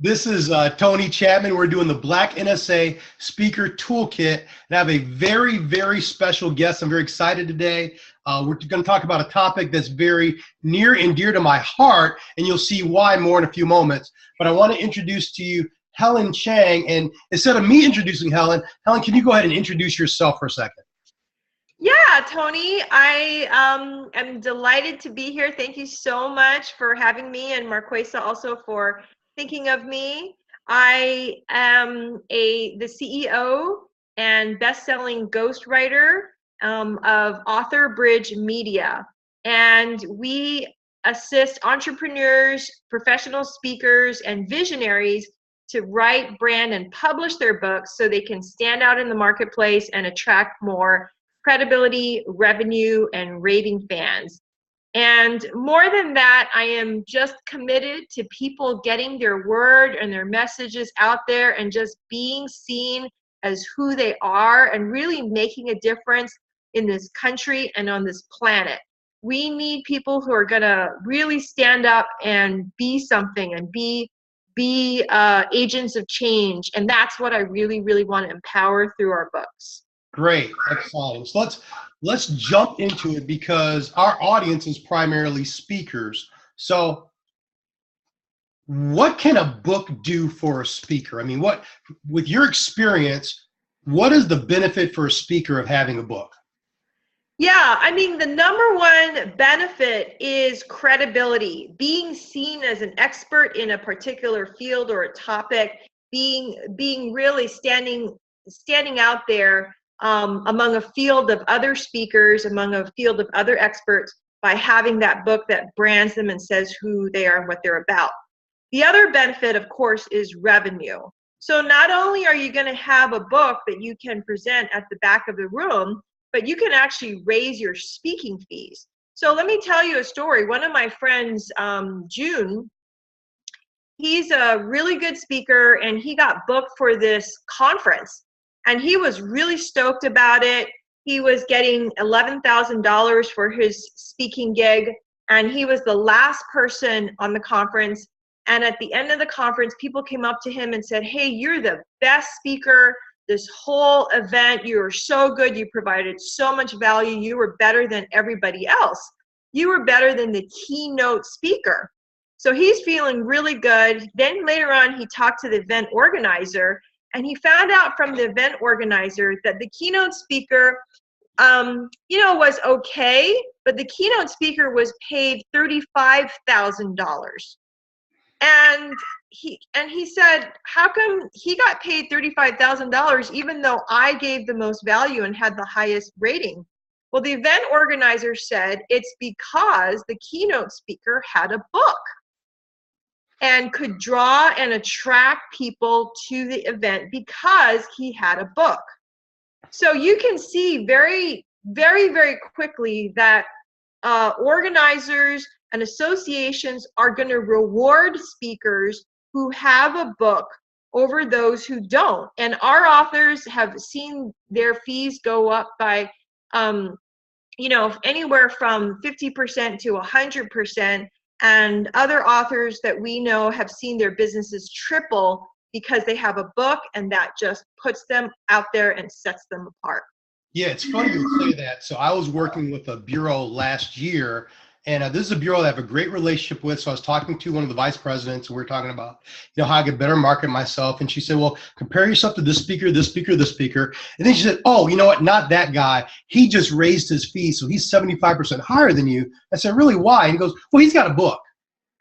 This is Tony Chapman. We're doing the Black NSA Speaker Toolkit, and I have a very, very special guest. I'm very excited today. We're going to talk about a topic that's very near and dear to my heart, and you'll see why more in a few moments. But I want to introduce to you Helen Chang, and instead of me introducing Helen, can you go ahead and introduce yourself for a second? Yeah, Tony, I am delighted to be here. Thank you so much for having me, and Marquesa also for thinking of me. I am the CEO and best-selling ghostwriter of Author Bridge Media, and we assist entrepreneurs, professional speakers, and visionaries to write, brand, and publish their books so they can stand out in the marketplace and attract more credibility, revenue, and raving fans. And more than that, I am just committed to people getting their word and their messages out there and just being seen as who they are and really making a difference in this country and on this planet. We need people who are gonna really stand up and be something and be agents of change. And that's what I really, really want to empower through our books. Great, excellent. So let's jump into it because our audience is primarily speakers. So what can a book do for a speaker? I mean, with your experience, what is the benefit for a speaker of having a book? Yeah, I mean, the number one benefit is credibility, being seen as an expert in a particular field or a topic, being really standing out there among a field of other speakers, among a field of other experts, by having that book that brands them and says who they are and what they're about. The other benefit, of course, is revenue. So not only are you going to have a book that you can present at the back of the room, but you can actually raise your speaking fees. So let me tell you a story. One of my friends, June, he's a really good speaker, and he got booked for this conference. And he was really stoked about it. He was getting $11,000 for his speaking gig, and he was the last person on the conference. And at the end of the conference, people came up to him and said, "Hey, you're the best speaker this whole event. You were so good. You provided so much value. You were better than everybody else. You were better than the keynote speaker." So he's feeling really good. Then later on, he talked to the event organizer, and he found out from the event organizer that the keynote speaker, was okay, but the keynote speaker was paid $35,000. And he said, how come he got paid $35,000 even though I gave the most value and had the highest rating? Well, the event organizer said it's because the keynote speaker had a book and could draw and attract people to the event because he had a book. So you can see very, very, very quickly that organizers and associations are going to reward speakers who have a book over those who don't. And our authors have seen their fees go up by, anywhere from 50% to 100%. And other authors that we know have seen their businesses triple because they have a book, and that just puts them out there and sets them apart. Yeah, it's funny you say that. So I was working with a bureau last year, and this is a bureau that I have a great relationship with. So I was talking to one of the vice presidents, and we were talking about, how I could better market myself. And she said, well, compare yourself to this speaker, this speaker, this speaker. And then she said, oh, you know what? Not that guy. He just raised his fee, so he's 75% higher than you. I said, really, why? And he goes, well, he's got a book.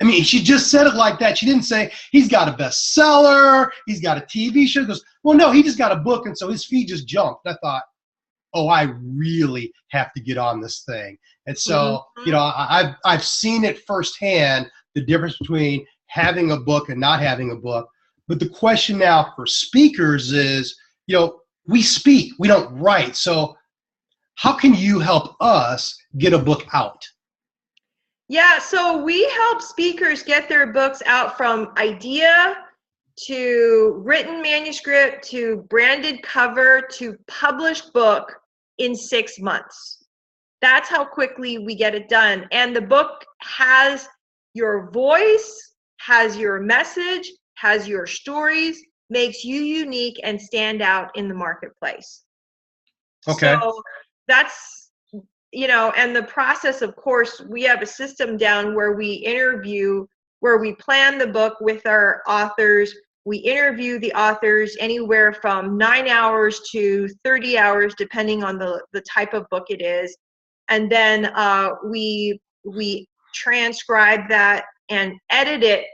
I mean, she just said it like that. She didn't say he's got a bestseller, he's got a TV show. She goes, well, no, he just got a book, and so his fee just jumped. And I thought, oh, I really have to get on this thing. And so, I've seen it firsthand, the difference between having a book and not having a book. But the question now for speakers is, we speak, we don't write. So how can you help us get a book out? Yeah, so we help speakers get their books out from idea to written manuscript to branded cover to published book in 6 months. That's how quickly we get it done. And the book has your voice, has your message, has your stories, makes you unique and stand out in the marketplace. Okay. So that's, you know, and the process, of course, we have a system down where we interview, where we plan the book with our authors. We interview the authors anywhere from 9 hours to 30 hours, depending on the type of book it is. And then we transcribe that and edit it.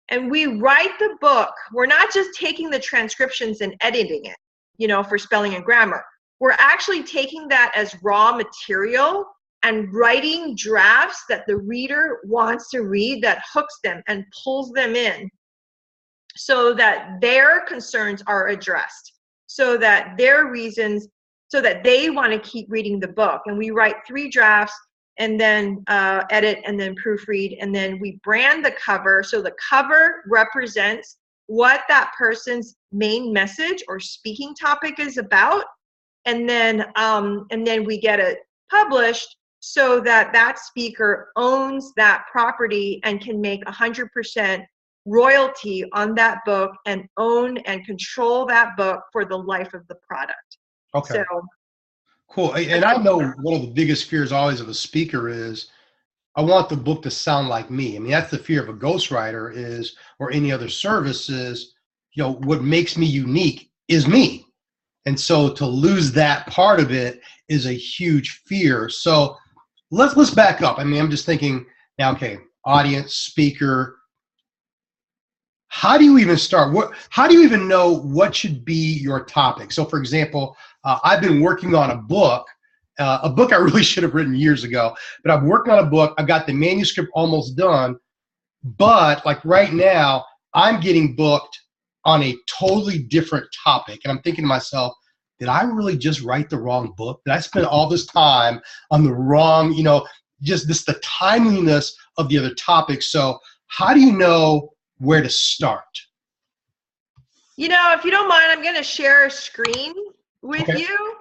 And we write the book. We're not just taking the transcriptions and editing it, you know, for spelling and grammar. We're actually taking that as raw material and writing drafts that the reader wants to read, that hooks them and pulls them in, so that their concerns are addressed, so that their reasons, so that they want to keep reading the book. And we write 3 drafts and then edit and then proofread, and then we brand the cover. So the cover represents what that person's main message or speaking topic is about. And then we get it published so that that speaker owns that property and can make 100% royalty on that book and own and control that book for the life of the product. Okay. So cool. And I know one of the biggest fears always of a speaker is, I want the book to sound like me. I mean, that's the fear of a ghostwriter is, or any other service is, you know, what makes me unique is me. And so to lose that part of it is a huge fear. So let's back up. I mean, I'm just thinking now, okay, audience, speaker, how do you even start? How do you even know what should be your topic? So for example, I've been working on a book I really should have written years ago, but I'm working on a book. I've got the manuscript almost done, but like right now, I'm getting booked on a totally different topic. And I'm thinking to myself, did I really just write the wrong book? Did I spend all this time on the wrong, you know, just the timeliness of the other topics? So how do you know where to start? You know, if you don't mind, I'm going to share a screen with you.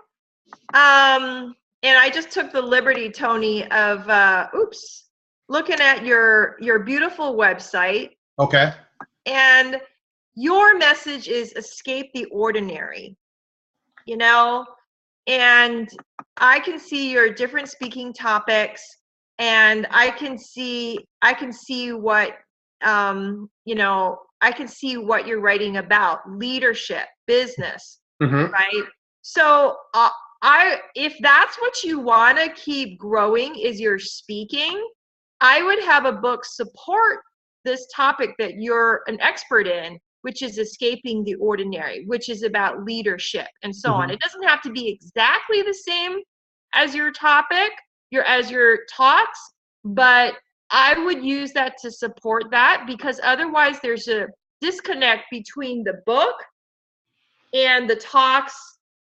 And I just took the liberty, Tony, of looking at your beautiful website. Okay. And your message is escape the ordinary, you know, and I can see your different speaking topics, and I can see what you know, I can see what you're writing about: leadership, business, right? So if that's what you want to keep growing is your speaking, I would have a book support this topic that you're an expert in, which is escaping the ordinary, which is about leadership and so on. It doesn't have to be exactly the same as your topic, as your talks, but I would use that to support that, because otherwise there's a disconnect between the book and the talks,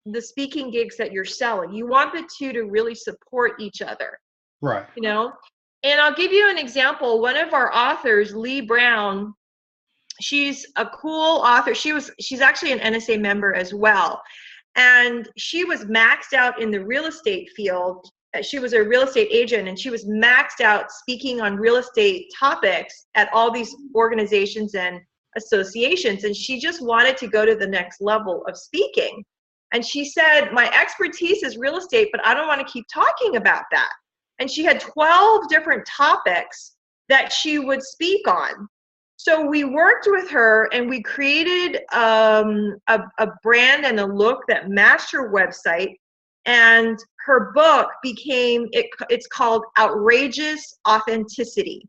the speaking gigs that you're selling. You want the two to really support each other. Right. You know? And I'll give you an example. One of our authors, Lee Brown, she's a cool author. She's actually an NSA member as well. And she was maxed out in the real estate field. She was a real estate agent, and she was maxed out speaking on real estate topics at all these organizations and associations. And she just wanted to go to the next level of speaking. And she said, my expertise is real estate, but I don't want to keep talking about that. And she had 12 different topics that she would speak on. So we worked with her, and we created a brand and a look that matched her website. And her book it's called Outrageous Authenticity.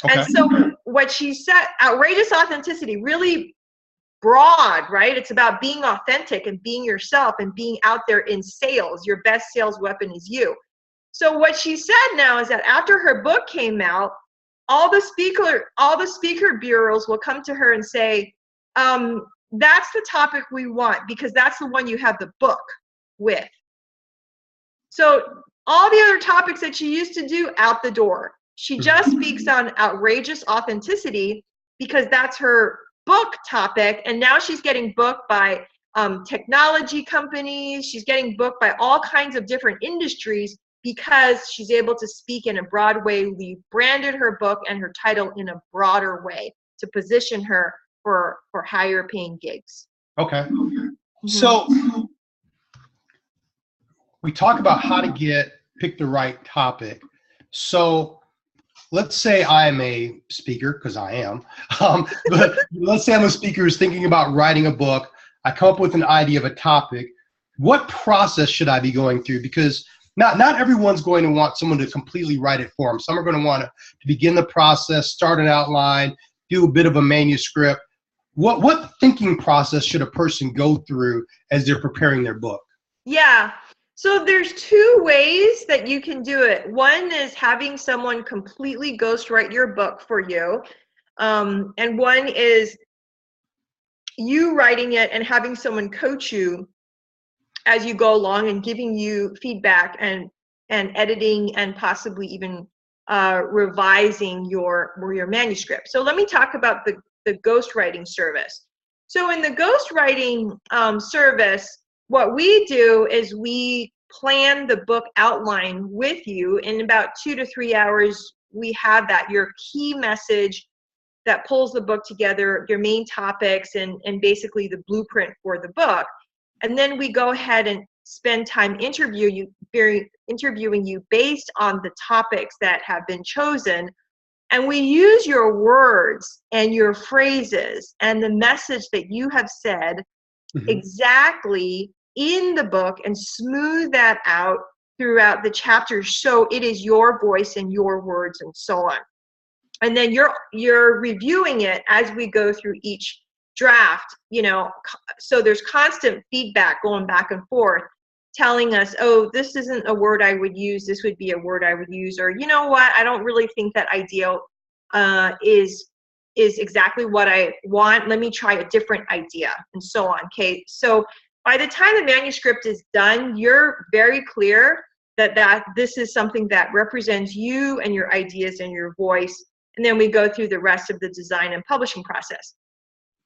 Okay. And so what she said, outrageous authenticity, really broad, right? It's about being authentic and being yourself and being out there in sales. Your best sales weapon is you. So what she said now is that after her book came out, all the speaker bureaus will come to her and say, that's the topic we want, because that's the one you have the book with. So all the other topics that she used to do, out the door. She just speaks on outrageous authenticity because that's her book topic. And now she's getting booked by technology companies. She's getting booked by all kinds of different industries because she's able to speak in a broad way. We branded her book and her title in a broader way to position her for higher paying gigs. Okay. So we talk about how to pick the right topic. So let's say I'm a speaker, because I am, but let's say I'm a speaker who's thinking about writing a book. I come up with an idea of a topic. What process should I be going through? Because not everyone's going to want someone to completely write it for them. Some are going to want to begin the process, start an outline, do a bit of a manuscript. What thinking process should a person go through as they're preparing their book? Yeah. So there's two ways that you can do it. One is having someone completely ghostwrite your book for you. And one is you writing it and having someone coach you as you go along and giving you feedback and editing and possibly even revising your manuscript. So let me talk about the ghostwriting service. So in the ghostwriting service, what we do is we plan the book outline with you. In about 2 to 3 hours, we have that, your key message that pulls the book together, your main topics, and basically the blueprint for the book. And then we go ahead and spend time interviewing you based on the topics that have been chosen. And we use your words and your phrases and the message that you have said exactly in the book and smooth that out throughout the chapters, so it is your voice and your words and so on. And then you're reviewing it as we go through each draft, so there's constant feedback going back and forth, telling us, oh, this isn't a word I would use, this would be a word I would use, or you know what, I don't really think that idea is exactly what I want, let me try a different idea, and so on. Okay, so by the time the manuscript is done, you're very clear that this is something that represents you and your ideas and your voice, and then we go through the rest of the design and publishing process.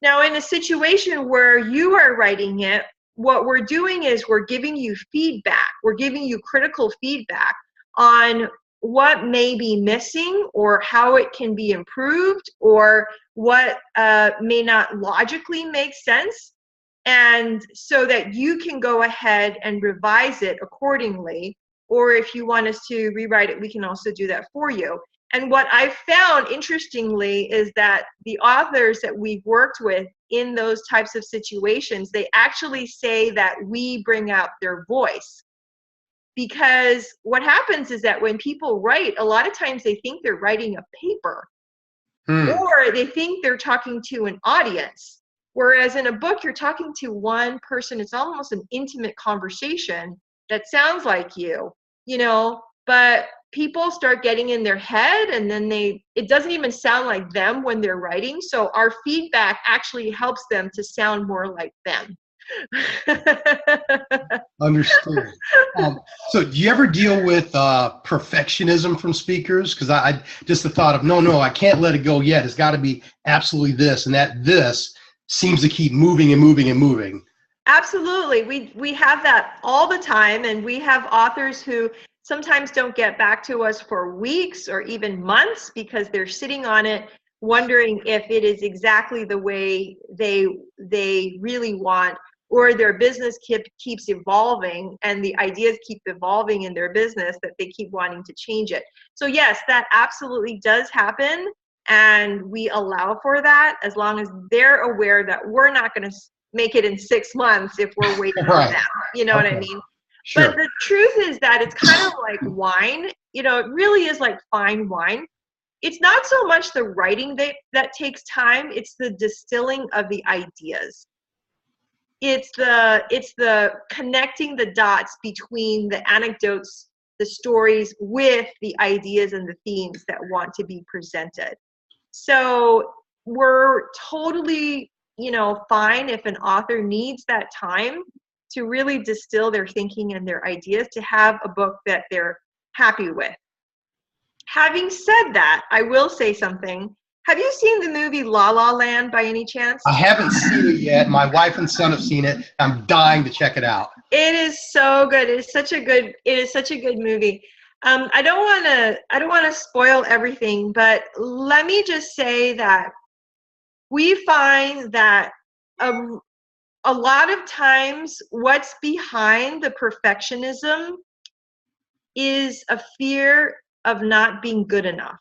Now, in a situation where you are writing it, what we're doing is we're giving you feedback. We're giving you critical feedback on what may be missing or how it can be improved or what may not logically make sense. And so that you can go ahead and revise it accordingly. Or if you want us to rewrite it, we can also do that for you. And what I found interestingly is that the authors that we've worked with in those types of situations, they actually say that we bring out their voice. Because what happens is that when people write, a lot of times they think they're writing a paper or they think they're talking to an audience. Whereas in a book, you're talking to one person. It's almost an intimate conversation that sounds like you, but people start getting in their head and then it doesn't even sound like them when they're writing. So our feedback actually helps them to sound more like them. Understood. So do you ever deal with perfectionism from speakers? Because I just the thought of, no, I can't let it go yet. It's got to be absolutely this, and that this seems to keep moving and moving and moving. Absolutely. We have that all the time, and we have authors who sometimes don't get back to us for weeks or even months because they're sitting on it wondering if it is exactly the way they really want, or their business keeps evolving and the ideas keep evolving in their business that they keep wanting to change it. So yes, that absolutely does happen, and we allow for that as long as they're aware that we're not going to make it in 6 months if we're waiting Right. for them. You know what I mean? Sure. But the truth is that it's kind of like wine. It really is like fine wine. It's not so much the writing that takes time, it's the distilling of the ideas. It's the connecting the dots between the anecdotes, the stories, with the ideas and the themes that want to be presented. So we're totally, fine if an author needs that time to really distill their thinking and their ideas to have a book that they're happy with. Having said that, I will say something. Have you seen the movie La La Land by any chance? I haven't seen it yet. My wife and son have seen it. I'm dying to check it out. It is so good. It is such a good movie. I don't want to spoil everything, but let me just say that we find that a lot of times what's behind the perfectionism is a fear of not being good enough.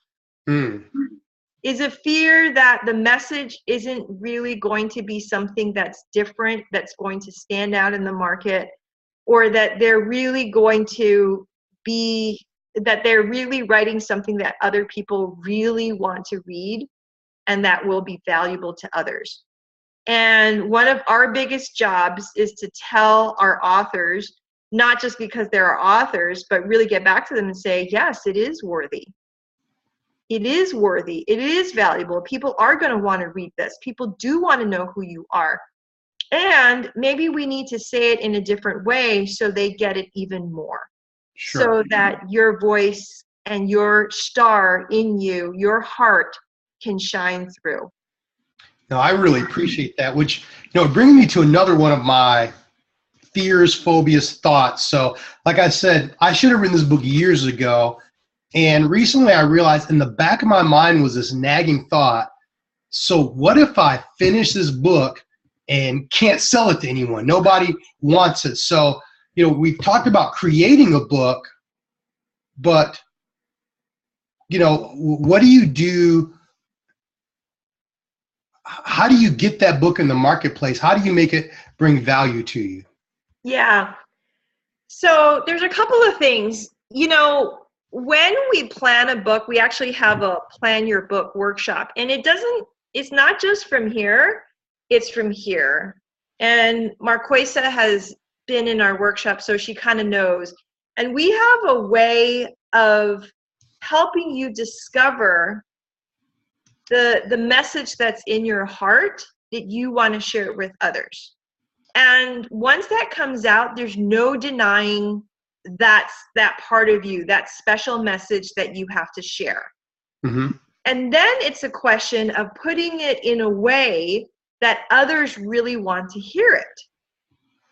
Is a fear that the message isn't really going to be something that's different, that's going to stand out in the market, or that they're really going to be, that they're really writing something that other people really want to read and that will be valuable to others. And one of our biggest jobs is to tell our authors, not just because they're our authors, but really get back to them and say, yes, it is worthy. It is worthy. It is valuable. People are going to want to read this. People do want to know who you are. And maybe we need to say it in a different way so they get it even more. Sure. So that your voice and your star in you, your heart, can shine through. No, I really appreciate that, which, brings me to another one of my fears, phobias, thoughts. So like I said, I should have written this book years ago. And recently I realized in the back of my mind was this nagging thought. So what if I finish this book and can't sell it to anyone? Nobody wants it. So, we've talked about creating a book, but, what do you do? How do you get that book in the marketplace? How do you make it bring value to you? Yeah. So there's a couple of things. When we plan a book, we actually have a plan your book workshop, and it's not just from here, it's from here. And Marquesa has been in our workshop, so she kind of knows. And we have a way of helping you discover the message that's in your heart that you want to share it with others. And once that comes out, there's no denying that's that part of you, that special message that you have to share. Mm-hmm. And then it's a question of putting it in a way that others really want to hear it.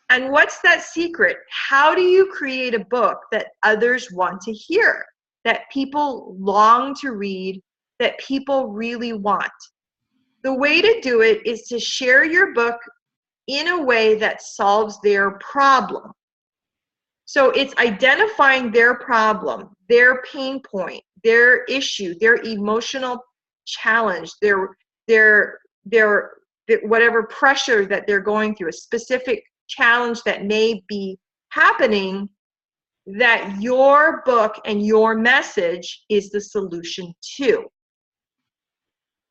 And what's that secret? How do you create a book that others want to hear, that people long to read, that people really want? The way to do it is to share your book in a way that solves their problem. So it's identifying their problem, their pain point, their issue, their emotional challenge, their whatever pressure that they're going through, a specific challenge that may be happening, that your book and your message is the solution to.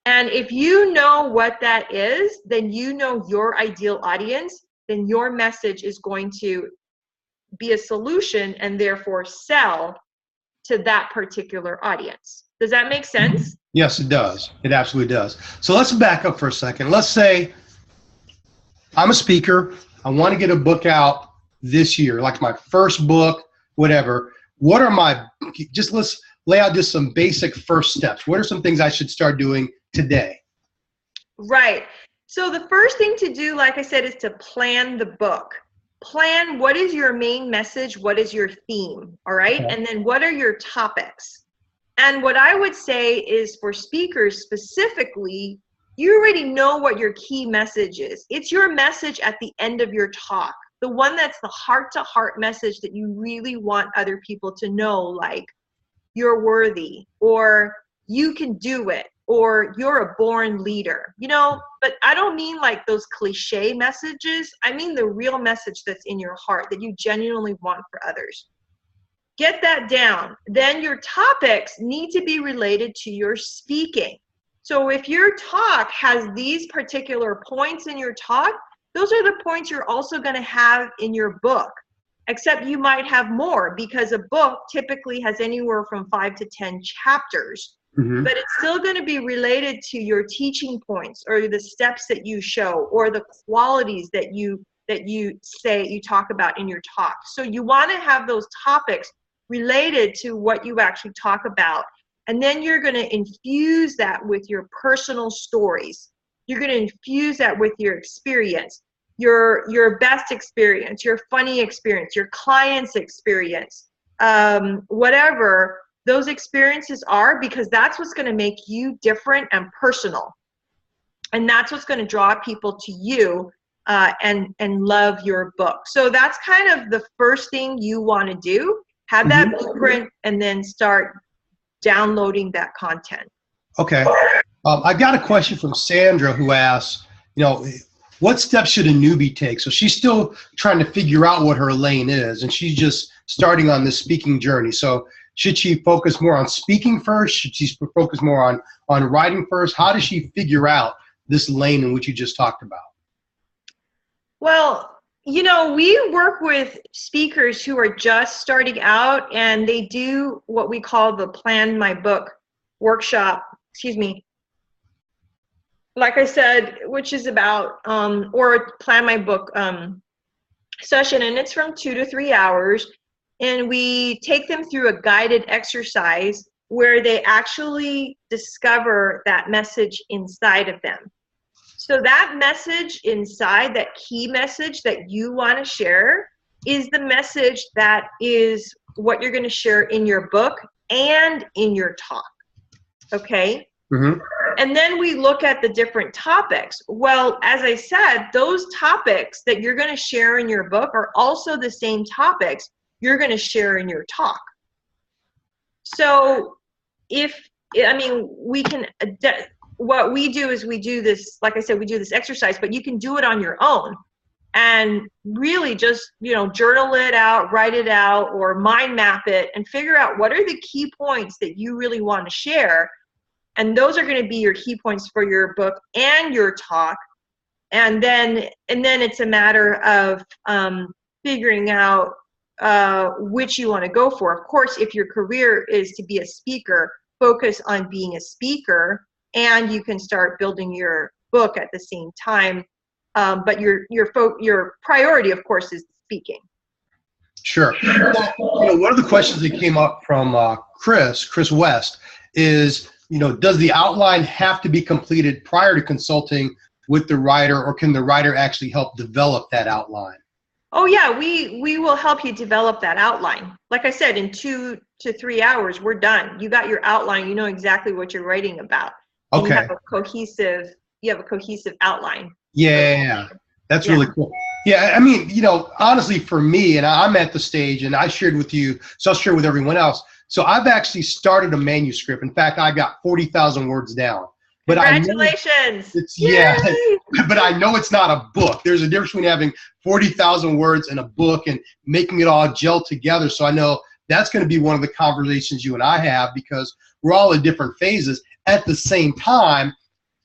And if you know what that is, then you know your ideal audience, then your message is going to be a solution and therefore sell to that particular audience. Does that make sense? Yes, it does. It absolutely does. So let's back up for a second. Let's say I'm a speaker. I want to get a book out this year, like my first book, whatever. What are let's lay out just some basic first steps. What are some things I should start doing today? Right. So the first thing to do, like I said, is to plan the book. Plan what is your main message, what is your theme, all right? Okay. And then what are your topics? And what I would say is for speakers specifically, you already know what your key message is. It's your message at the end of your talk, the one that's the heart-to-heart message that you really want other people to know, like you're worthy, or you can do it, or you're a born leader, but I don't mean like those cliche messages. I mean the real message that's in your heart that you genuinely want for others. Get that down. Then your topics need to be related to your speaking. So if your talk has these particular points in your talk, those are the points you're also going to have in your book, except you might have more because a book typically has anywhere from 5 to 10 chapters. Mm-hmm. But it's still going to be related to your teaching points or the steps that you show or the qualities that you say you talk about in your talk. So you want to have those topics related to what you actually talk about. And then you're going to infuse that with your personal stories. You're going to infuse that with your experience, your best experience, your funny experience, your client's experience, whatever those experiences are, because that's what's going to make you different and personal. And that's what's going to draw people to you and love your book. So that's kind of the first thing you want to do. Have that blueprint and then start downloading that content. Okay. I've got a question from Sandra who asks, what steps should a newbie take? So she's still trying to figure out what her lane is, and she's just starting on this speaking journey. So should she focus more on speaking first? Should she focus more on writing first? How does she figure out this lane in which you just talked about? Well, we work with speakers who are just starting out, and they do what we call the Plan My Book workshop, like I said, which is about, or Plan My Book session, and it's from 2 to 3 hours. And we take them through a guided exercise where they actually discover that message inside of them. So that message inside, that key message that you want to share, is the message that is what you're going to share in your book and in your talk. Okay? And then we look at the different topics. Well, as I said, those topics that you're going to share in your book are also the same topics you're going to share in your talk. So we can, what we do is we do this, like I said, we do this exercise, but you can do it on your own and really just, journal it out, write it out, or mind map it and figure out what are the key points that you really want to share. And those are going to be your key points for your book and your talk. And then it's a matter of figuring out which you want to go for. Of course, if your career is to be a speaker, focus on being a speaker, and you can start building your book at the same time. But your priority, of course, is speaking. Sure. Well, one of the questions that came up from Chris West is, does the outline have to be completed prior to consulting with the writer, or can the writer actually help develop that outline? Oh yeah, we will help you develop that outline. Like I said, in 2 to 3 hours, we're done. You got your outline. You know exactly what you're writing about. Okay. You have a cohesive outline. Yeah, that's really cool. Yeah, honestly, for me, and I'm at the stage, and I shared with you, so I'll share with everyone else. So I've actually started a manuscript. In fact, I got 40,000 words down. But congratulations! But I know it's not a book. There's a difference between having 40,000 words in a book and making it all gel together. So I know that's going to be one of the conversations you and I have, because we're all in different phases. At the same time,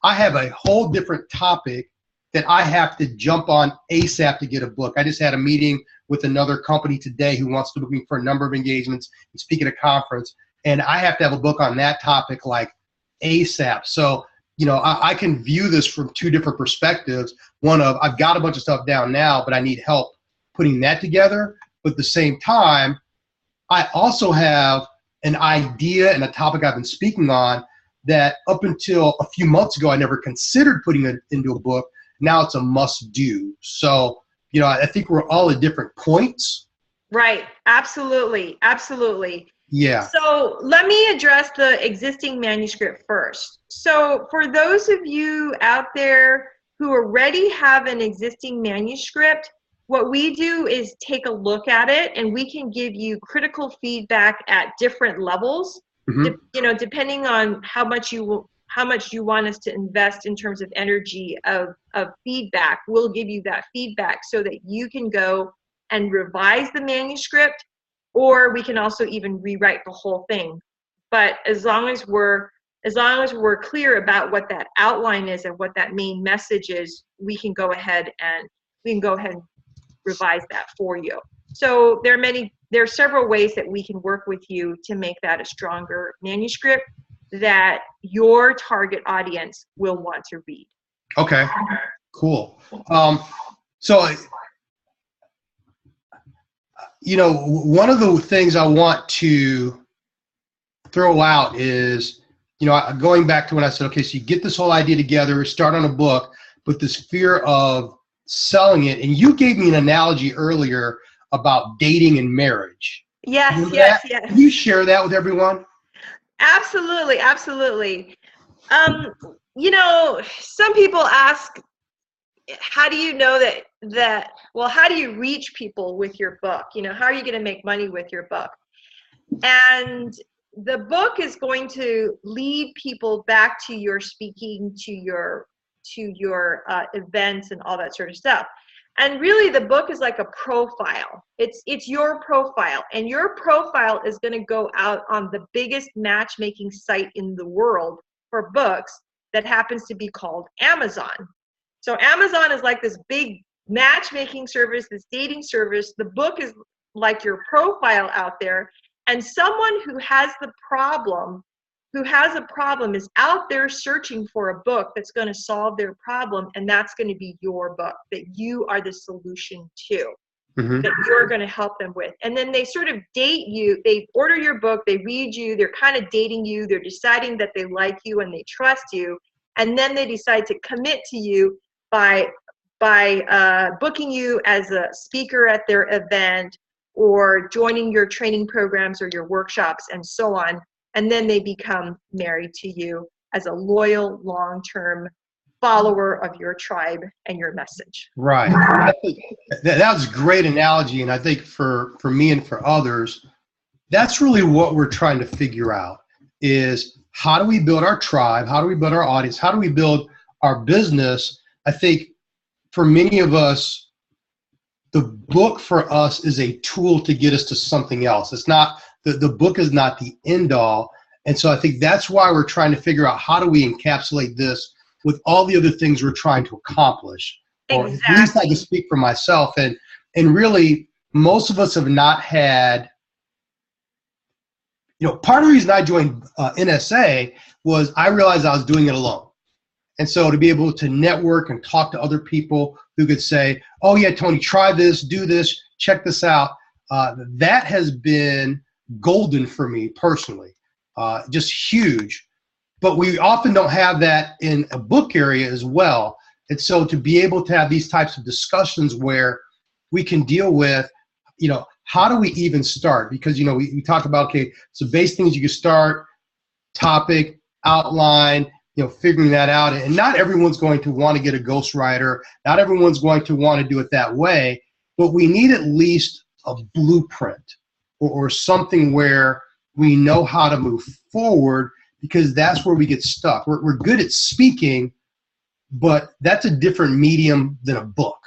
I have a whole different topic that I have to jump on ASAP to get a book. I just had a meeting with another company today who wants to book me for a number of engagements and speak at a conference, and I have to have a book on that topic like ASAP. So, I can view this from two different perspectives. One of, I've got a bunch of stuff down now, but I need help putting that together. But at the same time, I also have an idea and a topic I've been speaking on that up until a few months ago, I never considered putting it into a book. Now it's a must do. So, I think we're all at different points. Right. Absolutely. Absolutely. Yeah. So let me address the existing manuscript first. So for those of you out there who already have an existing manuscript, what we do is take a look at it, and we can give you critical feedback at different levels, depending on how much you want us to invest in terms of energy of feedback. We'll give you that feedback so that you can go and revise the manuscript, or we can also even rewrite the whole thing. But as long as we're clear about what that outline is and what that main message is, we can go ahead and revise that for you. So there are several ways that we can work with you to make that a stronger manuscript that your target audience will want to read. Okay, cool. So, one of the things I want to throw out is, going back to when I said, okay, so you get this whole idea together, start on a book, but this fear of selling it. And you gave me an analogy earlier about dating and marriage. Yes. Can you share that with everyone? Absolutely. you know, some people ask, how do you know well, how do you reach people with your book? You know, how are you going to make money with your book? And the book is going to lead people back to your speaking, to your events and all that sort of stuff. And really, the book is like a profile. It's your profile, and your profile is going to go out on the biggest matchmaking site in the world for books that happens to be called Amazon. So Amazon is like this big matchmaking service, this dating service. The book is like your profile out there, and someone who has a problem is out there searching for a book that's going to solve their problem, and that's going to be your book that you are the solution to, that you're going to help them with. And then they sort of date you. They order your book, they read you, they're kind of dating you, they're deciding that they like you and they trust you, and then they decide to commit to you by booking you as a speaker at their event, or joining your training programs or your workshops and so on. And then they become married to you as a loyal, long-term follower of your tribe and your message. Right. I think that was a great analogy. And I think for me and for others, that's really what we're trying to figure out is, how do we build our tribe? How do we build our audience? How do we build our business? I think for many of us, the book for us is a tool to get us to something else. It's not, the book is not the end all. And so I think that's why we're trying to figure out, how do we encapsulate this with all the other things we're trying to accomplish? Or Exactly. at least I can speak for myself. And really, most of us have not had, you know, part of the reason I joined NSA was I realized I was doing it alone. And so to be able to network and talk to other people who could say, oh yeah, Tony, try this, do this, check this out, that has been golden for me personally, just huge. But we often don't have that in a book area as well. And so to be able to have these types of discussions where we can deal with, you know, how do we even start? Because, you know, we talk about, okay, so base things you can start, topic, outline, you know, figuring that out. And not everyone's going to want to get a ghostwriter. Not everyone's going to want to do it that way. But we need at least a blueprint or something where we know how to move forward, because that's where we get stuck. We're good at speaking, but that's a different medium than a book.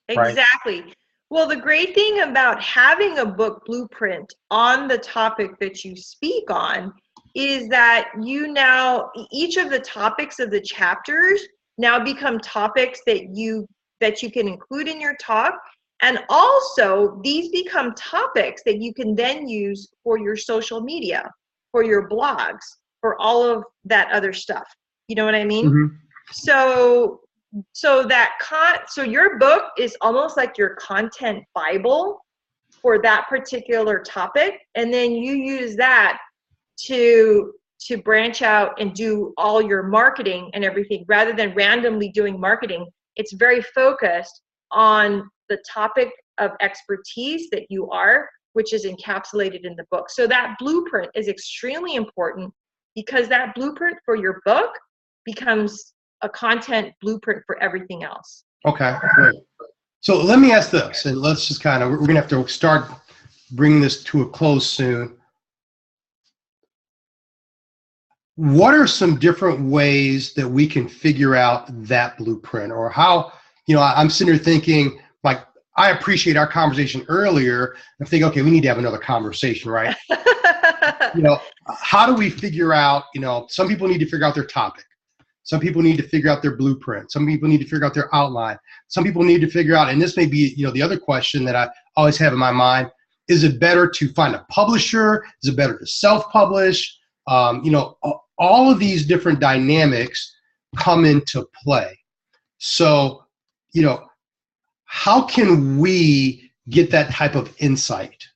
Exactly. Right? Well, the great thing about having a book blueprint on the topic that you speak on is that you now, each of the topics of the chapters now become topics that you can include in your talk. And also, these become topics that you can then use for your social media, for your blogs, for all of that other stuff. You know what I mean? So your book is almost like your content Bible for that particular topic, and then you use that to branch out and do all your marketing and everything. Rather than randomly doing marketing, it's very focused on the topic of expertise that you are, which is encapsulated in the book. So that blueprint is extremely important, because that blueprint for your book becomes a content blueprint for everything else. Okay, great. So let me ask this, and let's just kind of, we're going to have to start bringing this to a close soon. What are some different ways that we can figure out that blueprint? Or how, you know, I'm sitting here thinking, like, I appreciate our conversation earlier. I'm thinking, okay, we need to have another conversation, right? You know, how do we figure out, you know, some people need to figure out their topic. Some people need to figure out their blueprint. Some people need to figure out their outline. Some people need to figure out, and this may be, you know, the other question that I always have in my mind, is it better to find a publisher? Is it better to self-publish? You know, all of these different dynamics come into play. So, you know, how can we get that type of insight?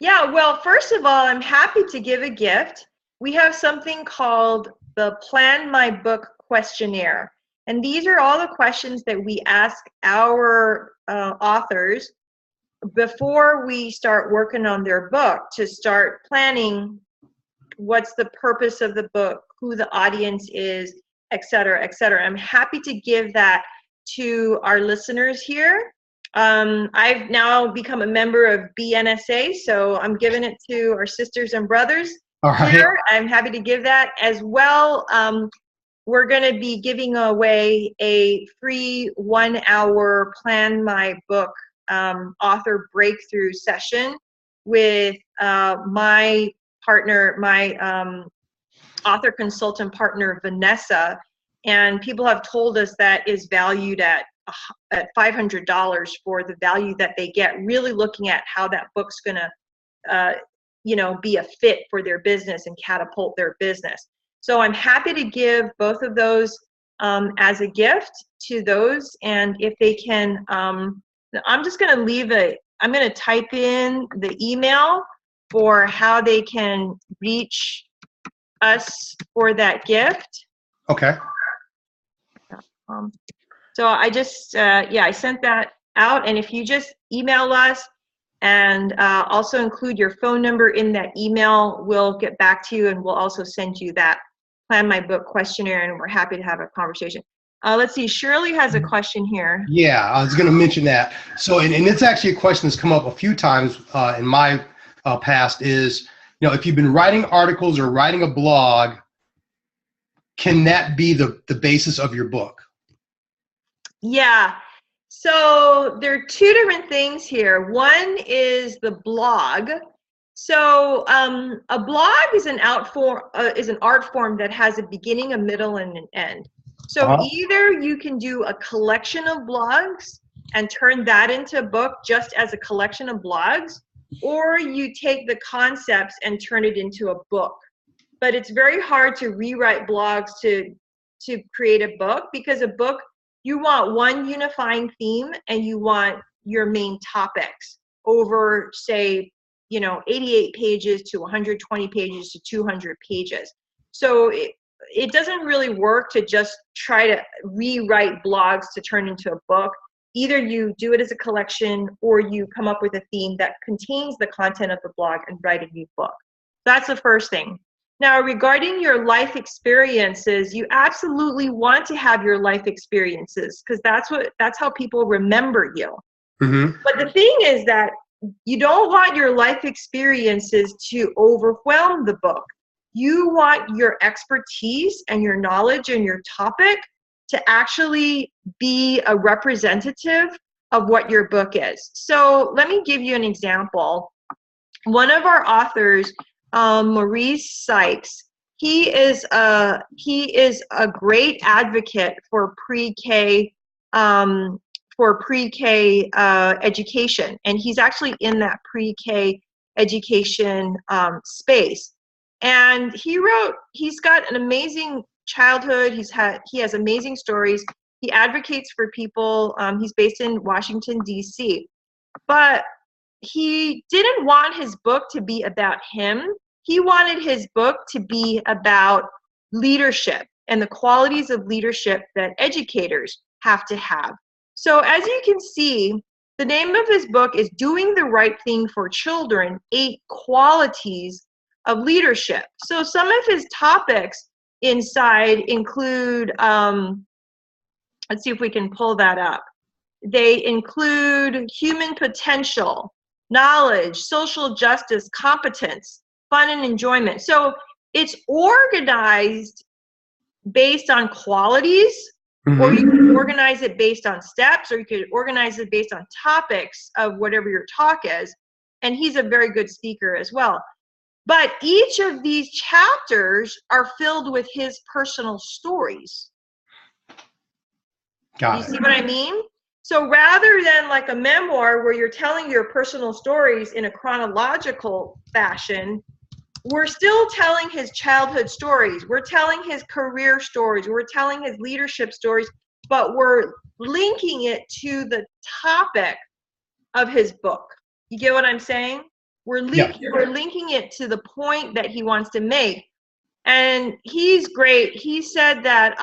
Yeah, well, first of all, I'm happy to give a gift. We have something called the Plan My Book questionnaire. And these are all the questions that we ask our authors before we start working on their book, to start planning what's the purpose of the book, who the audience is, et cetera, et cetera. I'm happy to give that to our listeners here. I've now become a member of BNSA, so I'm giving it to our sisters and brothers here. I'm happy to give that as well. We're going to be giving away a free 1-hour Plan My Book author breakthrough session with my partner, my author consultant partner, Vanessa. And people have told us that is valued at $500 for the value that they get, really looking at how that book's going to be a fit for their business and catapult their business. So I'm happy to give both of those as a gift to those. And if they can, I'm just going to I'm going to type in the email for how they can reach us for that gift. Okay. So I just, I sent that out. And if you just email us and also include your phone number in that email, we'll get back to you, and we'll also send you that Plan My Book questionnaire, and we're happy to have a conversation. Let's see, Shirley has a question here. Yeah, I was going to mention that. So, and it's actually a question that's come up a few times in my past is, if you've been writing articles or writing a blog, can that be the basis of your book? Yeah. So there are two different things here. One is the blog. So a blog is an art form that has a beginning, a middle, and an end. So either you can do a collection of blogs and turn that into a book just as a collection of blogs, or you take the concepts and turn it into a book. But it's very hard to rewrite blogs to create a book, because a book, you want one unifying theme and you want your main topics over, say, 88 pages to 120 pages to 200 pages. So it doesn't really work to just try to rewrite blogs to turn into a book. Either you do it as a collection, or you come up with a theme that contains the content of the blog and write a new book. That's the first thing. Now, regarding your life experiences, you absolutely want to have your life experiences, because that's how people remember you. Mm-hmm. But the thing is that you don't want your life experiences to overwhelm the book. You want your expertise and your knowledge and your topic to actually be a representative of what your book is. So let me give you an example. One of our authors, Maurice Sykes, he is a great advocate for pre-K education, and he's actually in that pre-K education space. And he's got an amazing childhood. He has amazing stories. He advocates for people. He's based in Washington, D.C. But he didn't want his book to be about him. He wanted his book to be about leadership and the qualities of leadership that educators have to have. So as you can see, the name of his book is Doing the Right Thing for Children, 8 Qualities of Leadership. So some of his topics inside include, let's see if we can pull that up. They include human potential, knowledge, social justice, competence, fun and enjoyment. So it's organized based on qualities, mm-hmm. or you can organize it based on steps, or you could organize it based on topics of whatever your talk is. And he's a very good speaker as well. But each of these chapters are filled with his personal stories. Got it. You see what I mean? So rather than like a memoir where you're telling your personal stories in a chronological fashion, we're still telling his childhood stories. We're telling his career stories. We're telling his leadership stories, but we're linking it to the topic of his book. You get what I'm saying? We're linking it to the point that he wants to make. And he's great. He said that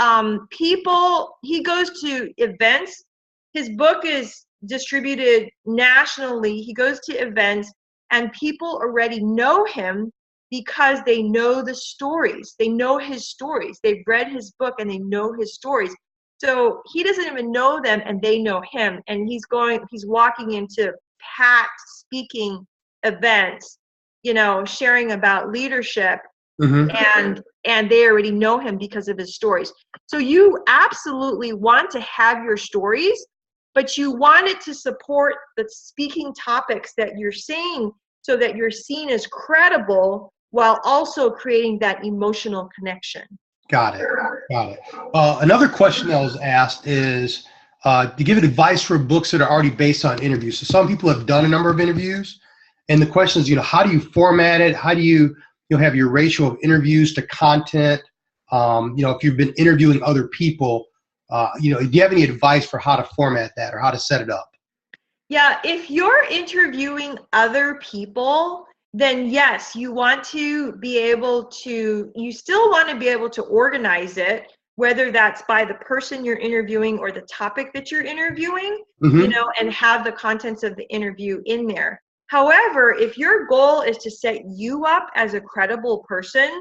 he goes to events. His book is distributed nationally. He goes to events and people already know him because they know the stories. They know his stories. They've read his book and they know his stories. So he doesn't even know them and they know him. And he's walking into packed speaking events, you know, sharing about leadership. And they already know him because of his stories. So you absolutely want to have your stories, but you want it to support the speaking topics that you're saying so that you're seen as credible while also creating that emotional connection. Got it. Got it. Another question that was asked is to give advice for books that are already based on interviews. So some people have done a number of interviews, and the question is, you know, how do you format it? How do you have your ratio of interviews to content? You know, if you've been interviewing other people, you know, do you have any advice for how to format that or how to set it up? Yeah, if you're interviewing other people, then yes, you want to be able to, you still want to be able to organize it, whether that's by the person you're interviewing or the topic that you're interviewing, you know, and have the contents of the interview in there. However, if your goal is to set you up as a credible person,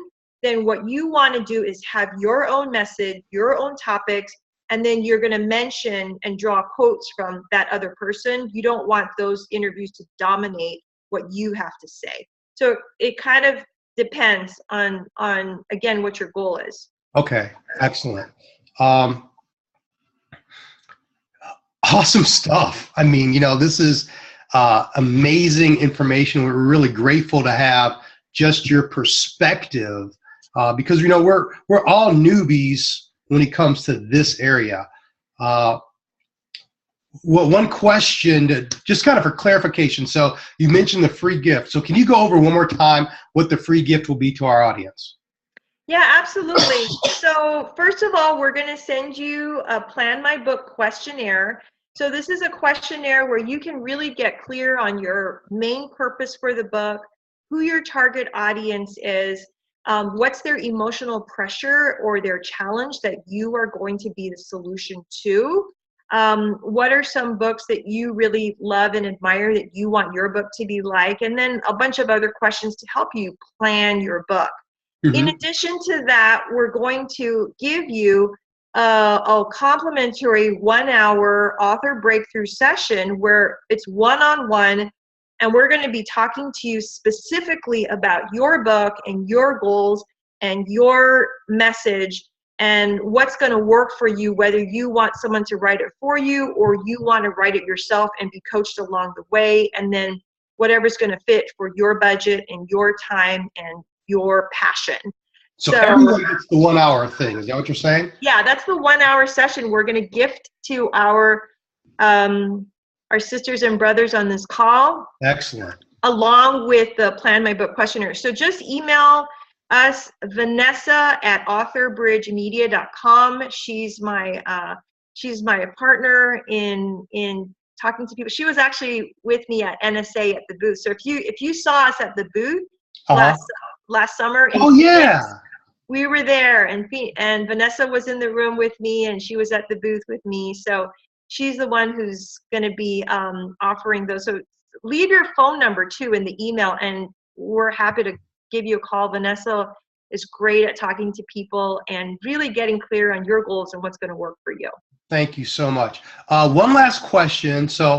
then what you want to do is have your own message, your own topics, and then you're going to mention and draw quotes from that other person. You don't want those interviews to dominate what you have to say. So it kind of depends on again, what your goal is. Okay, excellent. Awesome stuff. I mean, you know, this is amazing information. We're really grateful to have just your perspective because, you know, we're all newbies when it comes to this area. Well, one question, just kind of for clarification. So you mentioned the free gift. So can you go over one more time what the free gift will be to our audience? Yeah, absolutely. So first of all, we're going to send you a Plan My Book questionnaire. So this is a questionnaire where you can really get clear on your main purpose for the book, who your target audience is, what's their emotional pressure or their challenge that you are going to be the solution to. What are some books that you really love and admire that you want your book to be like? And then a bunch of other questions to help you plan your book. In addition to that, we're going to give you a complimentary 1-hour author breakthrough session where it's one-on-one, and we're going to be talking to you specifically about your book and your goals and your message and what's going to work for you, whether you want someone to write it for you or you want to write it yourself and be coached along the way, and then whatever's going to fit for your budget and your time and your passion. So everyone gets the 1-hour thing. Is that what you're saying? Yeah, that's the 1-hour session we're going to gift to our sisters and brothers on this call. Excellent. Along with the Plan My Book questionnaire. So just email us, Vanessa at authorbridgemedia.com. She's my partner in talking to people. She was actually with me at NSA at the booth. So if you saw us at the booth last summer, oh yeah, we were there, and Vanessa was in the room with me, and she was at the booth with me. So she's the one who's going to be offering those. So leave your phone number too in the email, and we're happy to give you a call. Vanessa is great at talking to people and really getting clear on your goals and what's going to work for you. Thank you so much. One last question. So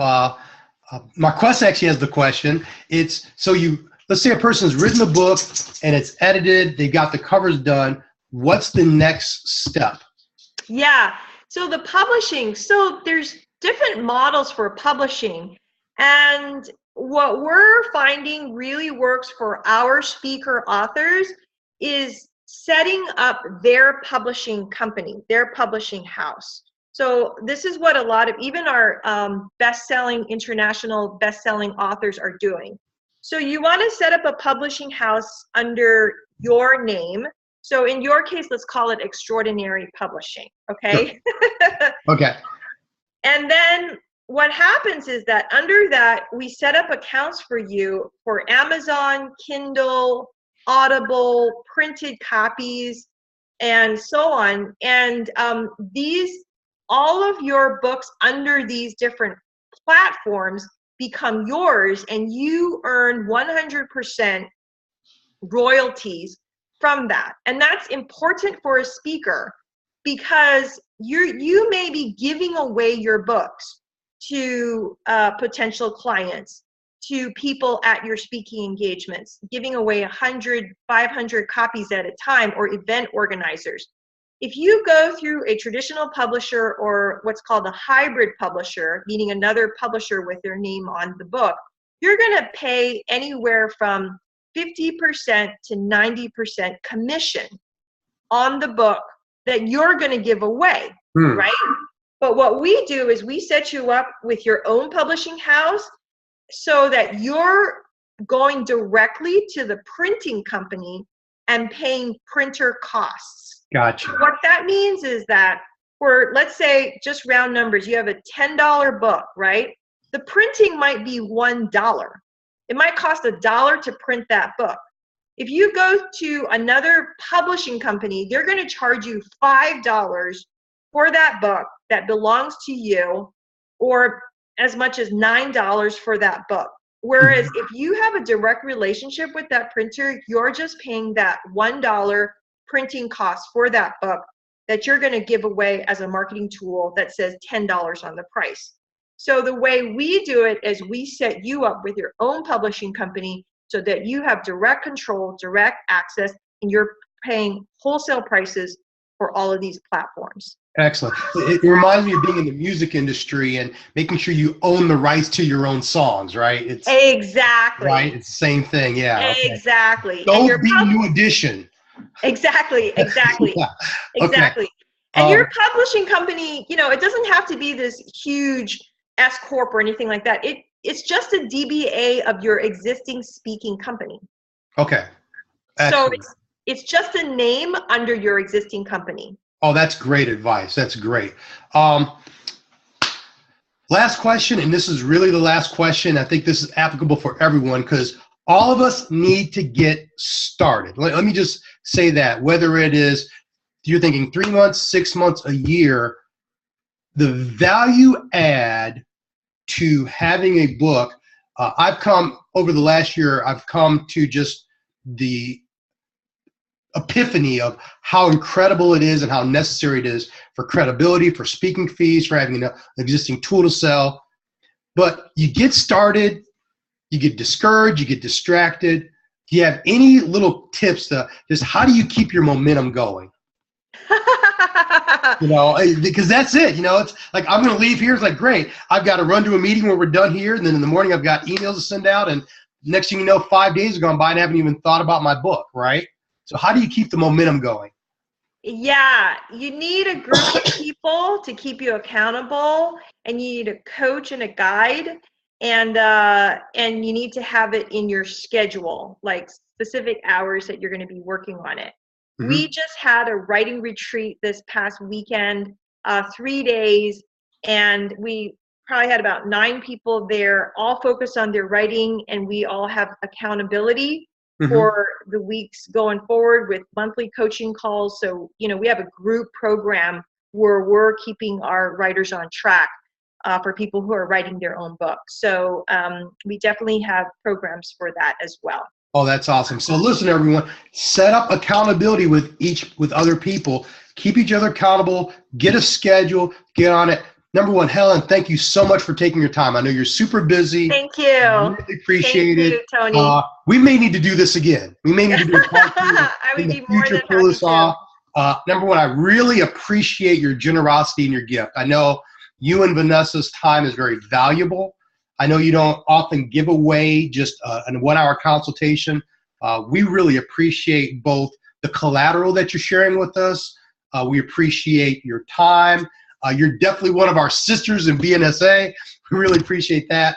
Marquess actually has the question. It's so let's say a person's written a book and it's edited, they've got the covers done. What's the next step? Yeah, so the publishing, so there's different models for publishing, and what we're finding really works for our speaker authors is setting up their publishing company, their publishing house. So this is what a lot of even our international best-selling authors are doing. So you want to set up a publishing house under your name. So in your case, let's call it Extraordinary Publishing, okay? Sure. Okay. And then what happens is that under that, we set up accounts for you for Amazon, Kindle, Audible, printed copies, and so on. And all of your books under these different platforms become yours, and you earn 100% royalties from that. And that's important for a speaker because you may be giving away your books to potential clients, to people at your speaking engagements, giving away 100, 500 copies at a time, or event organizers. If you go through a traditional publisher or what's called a hybrid publisher, meaning another publisher with their name on the book, you're going to pay anywhere from 50% to 90% commission on the book that you're going to give away, right? But what we do is we set you up with your own publishing house so that you're going directly to the printing company and paying printer costs. Gotcha. What that means is that for, let's say, just round numbers, you have a $10 book, right? The printing might be $1. It might cost $1 to print that book. If you go to another publishing company, they're going to charge you $5 for that book that belongs to you, or as much as $9 for that book. Whereas if you have a direct relationship with that printer, you're just paying that $1 printing cost for that book that you're going to give away as a marketing tool that says $10 on the price. So the way we do it is we set you up with your own publishing company so that you have direct control, direct access, and you're paying wholesale prices for all of these platforms. Excellent. It reminds me of being in the music industry and making sure you own the rights to your own songs, right? It's exactly right. It's the same thing. Yeah. Exactly. Okay. Don't be New Edition. Exactly. Yeah. Exactly. Okay. And your publishing company, you know, it doesn't have to be this huge S corp or anything like that. It's just a DBA of your existing speaking company. Okay. Excellent. So it's just a name under your existing company. Oh, that's great advice. That's great. Last question, and this is really the last question. I think this is applicable for everyone because all of us need to get started. Let me just say that, whether it is you're thinking 3 months, 6 months, a year, the value add to having a book, I've come over the last year, I've come to just the epiphany of how incredible it is and how necessary it is for credibility, for speaking fees, for having an existing tool to sell. But you get started, you get discouraged, you get distracted. Do you have any little tips to just how do you keep your momentum going? You know, because that's it. You know, it's like I'm going to leave here. It's like, great, I've got to run to a meeting when we're done here. And then in the morning, I've got emails to send out. And next thing you know, 5 days have gone by and I haven't even thought about my book, right? So how do you keep the momentum going? Yeah, you need a group of people to keep you accountable, and you need a coach and a guide, and you need to have it in your schedule, like specific hours that you're going to be working on it. Mm-hmm. We just had a writing retreat this past weekend, 3 days, and we probably had about 9 people there, all focused on their writing, and we all have accountability for the weeks going forward with monthly coaching calls. So, you know, we have a group program where we're keeping our writers on track for people who are writing their own books. So we definitely have programs for that as well. Oh, that's awesome. So listen, everyone, set up accountability with other people, keep each other accountable, get a schedule, get on it. Number one, Helen, thank you so much for taking your time. I know you're super busy. Thank you. Really appreciate it. Thank you, Tony. We may need to do this again. We may need to do a part 2 I would be more than happy to. Number one, I really appreciate your generosity and your gift. I know you and Vanessa's time is very valuable. I know you don't often give away just a 1 hour consultation. We really appreciate both the collateral that you're sharing with us. We appreciate your time. You're definitely one of our sisters in BNSA. We really appreciate that.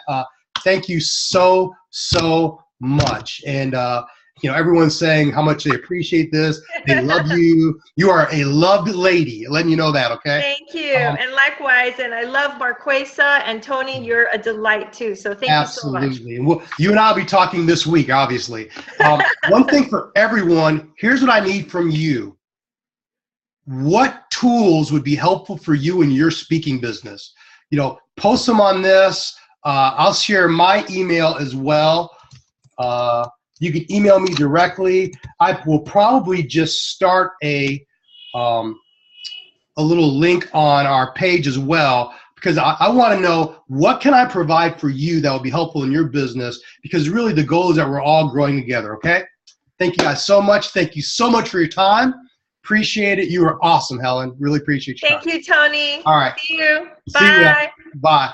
Thank you so, so much. And, you know, everyone's saying how much they appreciate this. They love you. You are a loved lady. Letting you know that, okay? Thank you. And likewise, and I love Marquesa and Tony. You're a delight too. So thank you so much. Absolutely. And you and I will be talking this week, obviously. One thing for everyone, here's what I need from you. What tools would be helpful for you in your speaking business? You know, post them on this. I'll share my email as well. You can email me directly. I will probably just start a little link on our page as well, because I want to know what can I provide for you that will be helpful in your business, because really the goal is that we're all growing together, okay? Thank you guys so much. Thank you so much for your time. Appreciate it. You are awesome, Helen. Really appreciate your time. Thank you, Tony. All right. See you. See ya. Bye. Bye.